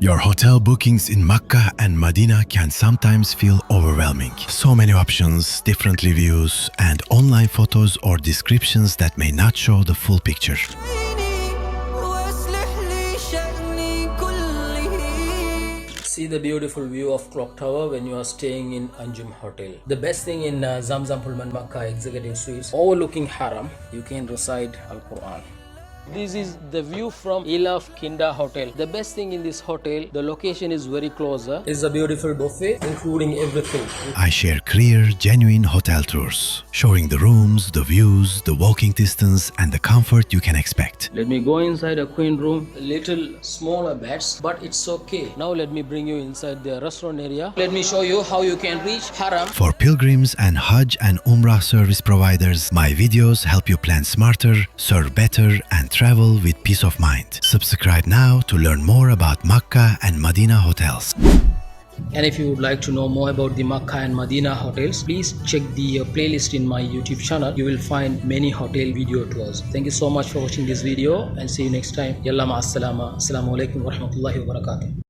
Your hotel bookings in Makkah and Madinah can sometimes feel overwhelming. So many options, different reviews, and online photos or descriptions that may not show the full picture. See the beautiful view of Clock Tower when you are staying in Anjum Hotel. The best thing in Zamzam Pullman Makkah Executive Suites, overlooking Haram, you can recite Al-Quran. This is the view from Ilaf Kinda Hotel. The best thing in this hotel, the location is very close. It's a beautiful buffet, including everything. I share clear, genuine hotel tours, showing the rooms, the views, the walking distance, and the comfort you can expect. Let me go inside a queen room, little smaller beds, but it's okay. Now let me bring you inside the restaurant area. Let me show you how you can reach Haram. For pilgrims and Hajj and Umrah service providers, my videos help you plan smarter, serve better, and travel with peace of mind. Subscribe now to learn more about Makkah and Madinah hotels. And if you would like to know more about the Makkah and Madinah hotels, please check the playlist in my YouTube channel. You will find many hotel video tours. Thank you so much for watching this video and see you next time. Yalla ma'as salama. Assalamu alaikum wa rahmatullahi wa barakatuh.